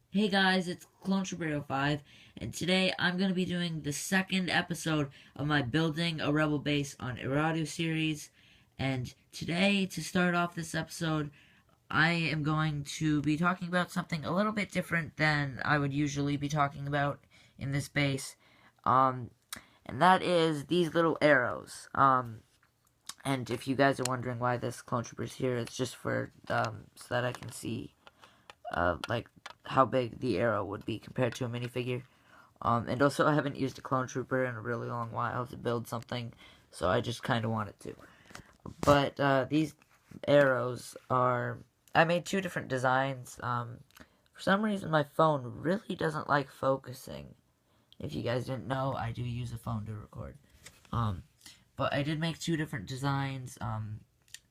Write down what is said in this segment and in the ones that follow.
Hey guys, it's Clone Trooper 5, and today I'm going to be doing the second episode of my Building a Rebel Base on Eriadu series. And today, to start off this episode, I am going to be talking about something a little bit different than I would usually be talking about in this base. Um, and that is these little arrows. And if you guys are wondering why this Clone Trooper is here, it's just for, so that I can see like how big the arrow would be compared to a minifigure. And also I haven't used a clone trooper in a really long while to build something, so I just kind of wanted to. But these arrows are, I made two different designs. For some reason my phone really doesn't like focusing. If you guys didn't know, I do use a phone to record. But I did make two different designs.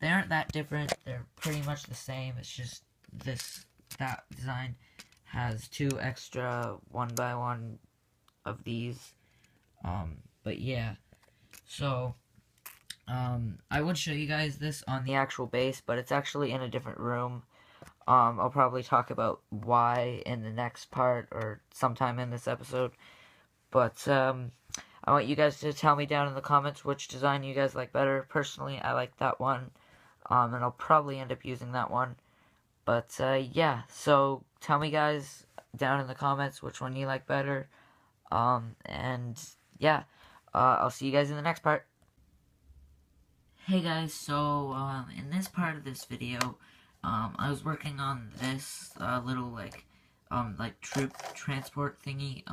They aren't that different. They're pretty much the same. It's just that design has two extra 1x1 of these. But yeah, so I would show you guys this on the actual base, but it's actually in a different room. I'll probably talk about why in the next part or sometime in this episode. But I want you guys to tell me down in the comments which design you guys like better. Personally, I like that one, and I'll probably end up using that one. But yeah, so tell me guys down in the comments which one you like better. And yeah, I'll see you guys in the next part. Hey guys, so in this part of this video, I was working on this little like troop transport thingy.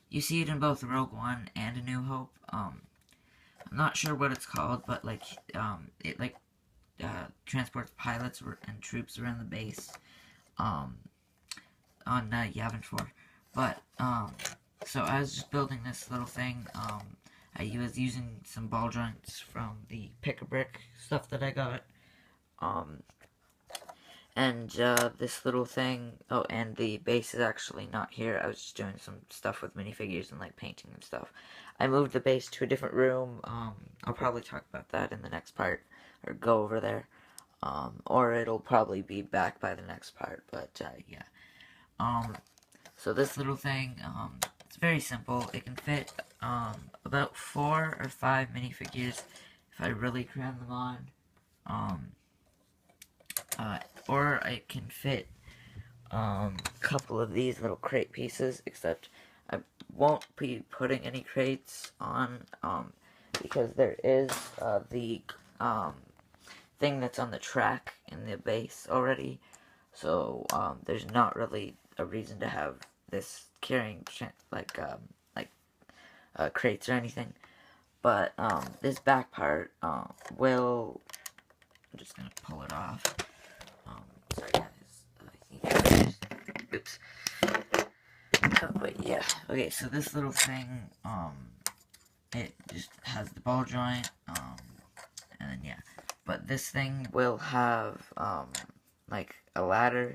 You see it in both Rogue One and A New Hope. I'm not sure what it's called, but like it like transports pilots and troops around the base on Yavin 4. But, so I was just building this little thing. I was using some ball joints from the pick-a-brick stuff that I got. And this little thing, oh, and the base is actually not here. I was just doing some stuff with minifigures and like painting and stuff. I moved the base to a different room. I'll probably talk about that in the next part, or go over there. Or it'll probably be back by the next part, but yeah. So this little thing, it's very simple. It can fit about 4 or 5 minifigures if I really cram them on. Or it can fit a couple of these little crate pieces, except I won't be putting any crates on because there is the thing that's on the track in the base already, so there's not really a reason to have this carrying crates or anything. But this back part will, I'm just gonna pull it off. Sorry guys. Oops. But yeah, okay. So this little thing, it just has the ball joint, and then yeah. But this thing will have like a ladder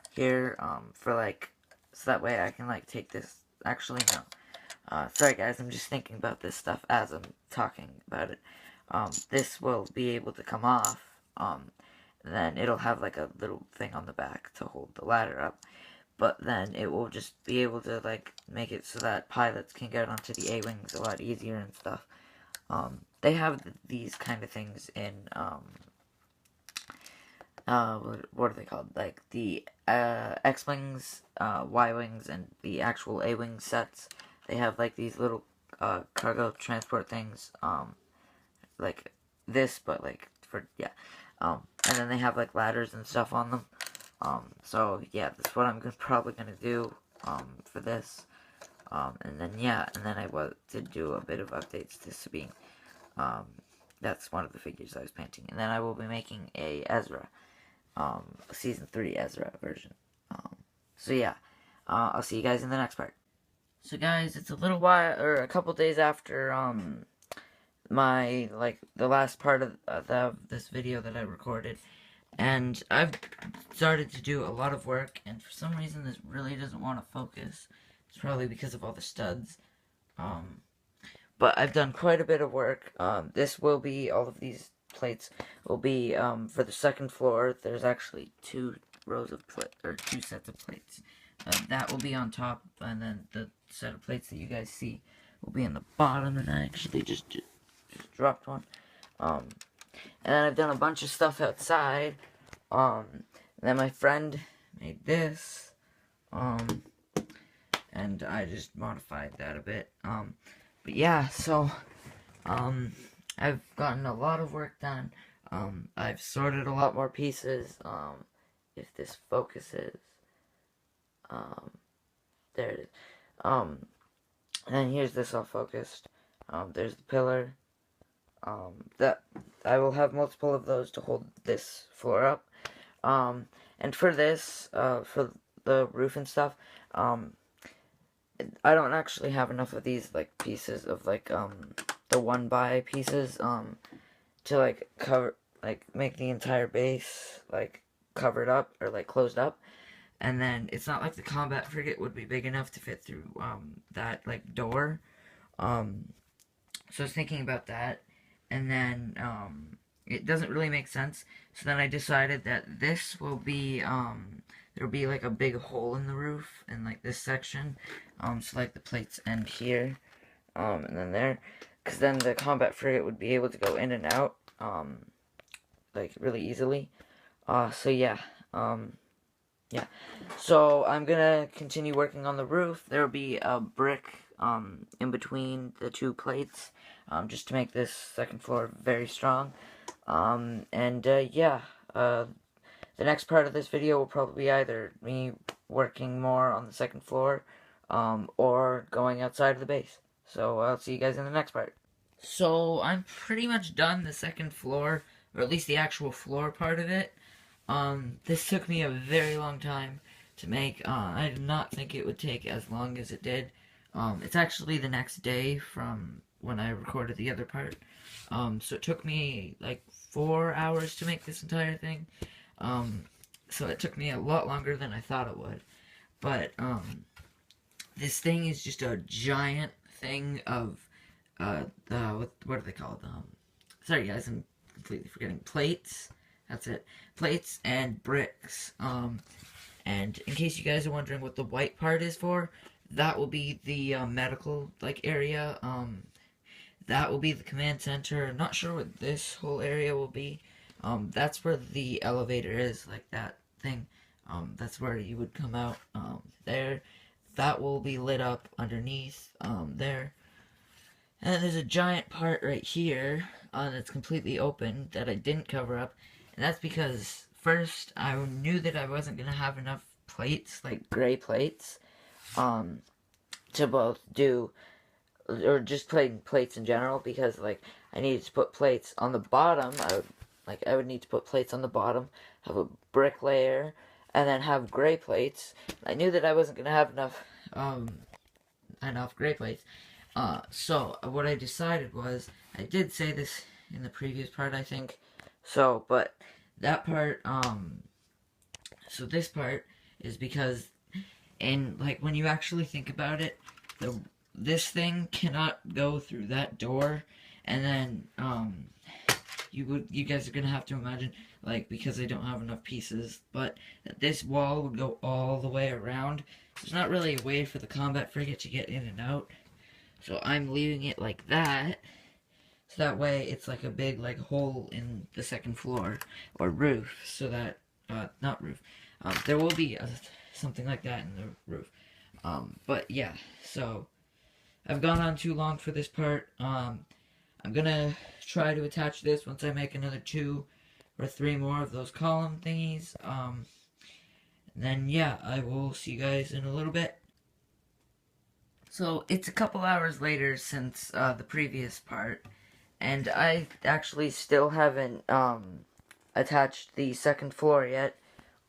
here, for like, so that way I can like take this. Actually, no. Sorry guys, I'm just thinking about this stuff as I'm talking about it. This will be able to come off. Then it'll have like a little thing on the back to hold the ladder up. But then it will just be able to like make it so that pilots can get onto the A-wings a lot easier and stuff. They have these kind of things in what are they called? Like the X-wings, Y-wings, and the actual A-wing sets. They have like these little cargo transport things, like this, but like for yeah. And then they have like ladders and stuff on them. So yeah, that's what I'm probably gonna do for this. And then yeah, and then I was to do a bit of updates to Sabine. That's one of the figures I was painting. And then I will be making a Ezra, season 3 Ezra version. So yeah, I'll see you guys in the next part. So guys, it's a little while, or a couple days after, my, like, the last part of this video that I recorded. And I've started to do a lot of work, and for some reason this really doesn't want to focus. It's probably because of all the studs. But I've done quite a bit of work. This will be, all of these plates will be, for the second floor. There's actually two rows of or 2 sets of plates. That will be on top, and then the set of plates that you guys see will be on the bottom, and I actually just dropped one. And then I've done a bunch of stuff outside. And then my friend made this. And I just modified that a bit. But yeah, so, I've gotten a lot of work done. I've sorted a lot more pieces. If this focuses. There it is. And then here's this all focused. There's the pillar. That I will have multiple of those to hold this floor up. And for this, for the roof and stuff, I don't actually have enough of these, like, pieces of, like, the 1x pieces, to, like, cover, like, make the entire base, like, covered up, or, like, closed up. And then, it's not like the combat frigate would be big enough to fit through, that, like, door. So I was thinking about that. And then, it doesn't really make sense. So then I decided that this will be, there'll be, like, a big hole in the roof, in, like, this section. So, like, the plates end here, and then there. Because then the combat frigate would be able to go in and out, like, really easily. So, yeah. Yeah. So, I'm gonna continue working on the roof. There will be a brick, in between the 2 plates, just to make this second floor very strong. Yeah, the next part of this video will probably be either me working more on the second floor, or going outside of the base. So I'll see you guys in the next part. So I'm pretty much done the second floor, or at least the actual floor part of it. This took me a very long time to make. I did not think it would take as long as it did. It's actually the next day from when I recorded the other part. So it took me like 4 hours to make this entire thing. So it took me a lot longer than I thought it would. But, this thing is just a giant thing of, what are they called? Sorry guys, I'm completely forgetting. Plates. That's it. Plates and bricks. And in case you guys are wondering what the white part is for, that will be the, medical, like, area. That will be the command center. I'm not sure what this whole area will be. That's where the elevator is, like that thing. That's where you would come out, there. That will be lit up underneath, there. And then there's a giant part right here, that's completely open, that I didn't cover up. And that's because, first, I knew that I wasn't gonna have enough plates, like gray plates, to both do, or just plates in general, because, like, I needed to put plates on the bottom. I would need to put plates on the bottom, have a brick layer, and then have gray plates. I knew that I wasn't gonna have enough gray plates. So what I decided was, I did say this in the previous part, I think. So, but that part, so this part is because, like, when you actually think about it, this thing cannot go through that door, and then, you guys are gonna have to imagine, like, because I don't have enough pieces, but that this wall would go all the way around. There's not really a way for the combat frigate to get in and out, so I'm leaving it like that, so that way it's like a big, like, hole in the second floor, or roof, so that, not roof, there will be something like that in the roof, but yeah, so, I've gone on too long for this part. I'm gonna try to attach this once I make another 2 or 3 more of those column thingies. And then, yeah, I will see you guys in a little bit. So, it's a couple hours later since, the previous part, and I actually still haven't, attached the second floor yet,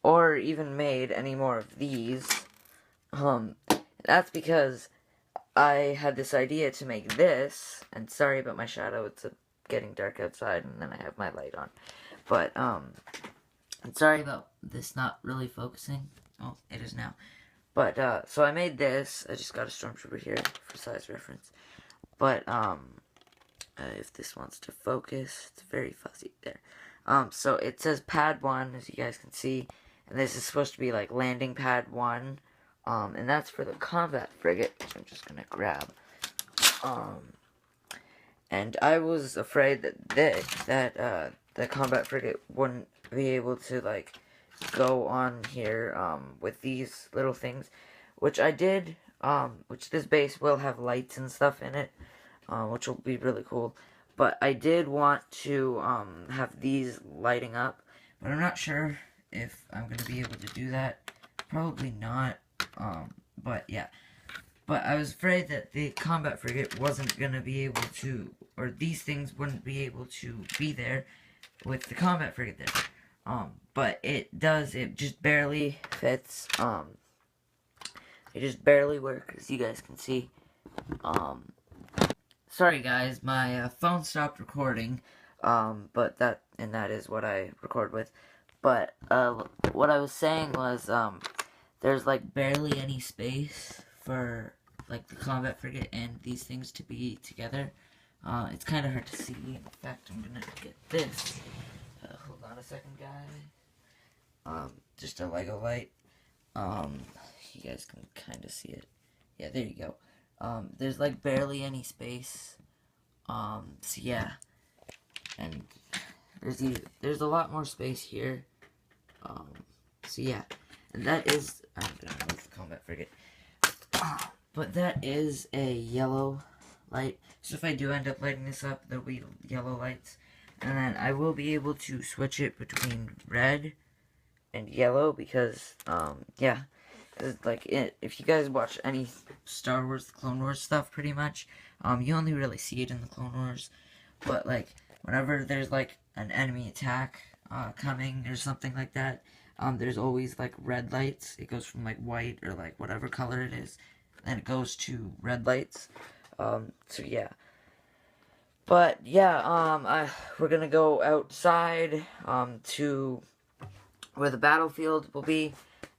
or even made any more of these. That's because I had this idea to make this, and sorry about my shadow, it's getting dark outside, and then I have my light on, but, and sorry about this not really focusing. Oh, it is now. But, so I made this. I just got a stormtrooper here for size reference. But, if this wants to focus, it's very fuzzy there. So it says pad 1, as you guys can see, and this is supposed to be like landing pad 1, and that's for the combat frigate, which I'm just gonna grab. And I was afraid that the combat frigate wouldn't be able to like go on here with these little things, which I did. Which this base will have lights and stuff in it, which will be really cool. But I did want to have these lighting up, but I'm not sure if I'm going to be able to do that. Probably not. But yeah. But I was afraid that the combat frigate wasn't going to be able to, or these things wouldn't be able to be there with the combat frigate there. But it does. It just barely fits. It just barely works, as you guys can see. Sorry guys, my phone stopped recording, but that is what I record with. But, what I was saying was, there's, like, barely any space for, like, the combat frigate and these things to be together. It's kind of hard to see. In fact, I'm gonna get this. Hold on a second, guys. Just a Lego light. You guys can kind of see it. Yeah, there you go. There's like barely any space. So yeah. And there's a lot more space here. So yeah. And that is, I'm gonna move the combat frigate. But that is a yellow light. So if I do end up lighting this up, there'll be yellow lights. And then I will be able to switch it between red and yellow because, yeah. Like, if you guys watch any Star Wars, Clone Wars stuff, pretty much, you only really see it in the Clone Wars. But, like, whenever there's, like, an enemy attack coming or something like that, there's always, like, red lights. It goes from, like, white or, like, whatever color it is, and it goes to red lights. So, yeah. But, yeah, we're gonna go outside, to where the battlefield will be.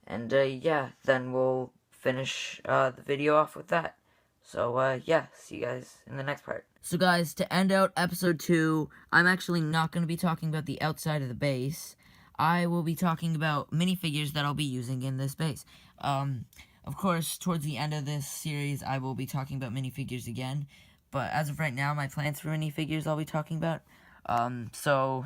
And, yeah, then we'll finish, the video off with that. So, yeah, see you guys in the next part. So, guys, to end out episode 2, I'm actually not going to be talking about the outside of the base. I will be talking about minifigures that I'll be using in this base. Of course, towards the end of this series, I will be talking about minifigures again. But as of right now, my plans for minifigures I'll be talking about. So,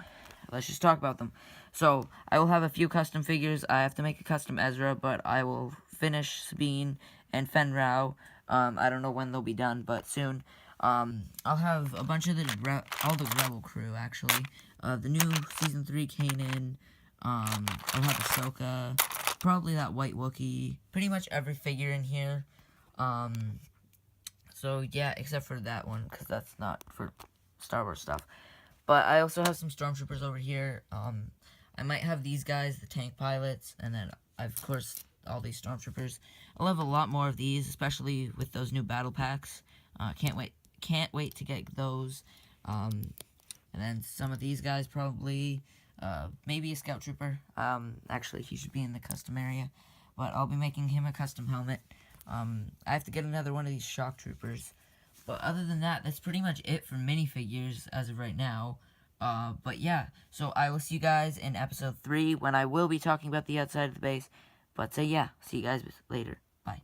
let's just talk about them. So, I will have a few custom figures. I have to make a custom Ezra, but I will finish Sabine and Fenrau. I don't know when they'll be done, but soon. I'll have a bunch of all the Rebel crew, actually. The new Season 3 Kanan. I'll have Ahsoka. Probably that White Wookiee. Pretty much every figure in here. So, yeah, except for that one, because that's not for Star Wars stuff. But I also have some Stormtroopers over here. I might have these guys, the tank pilots, and then, of course, all these Stormtroopers. I'll have a lot more of these, especially with those new battle packs. Can't wait to get those. And then some of these guys probably, maybe a Scout Trooper. Actually, he should be in the custom area, but I'll be making him a custom helmet. I have to get another one of these Shock Troopers. But other than that, that's pretty much it for minifigures as of right now. But yeah, so I will see you guys in episode 3 when I will be talking about the outside of the base. But yeah, see you guys later.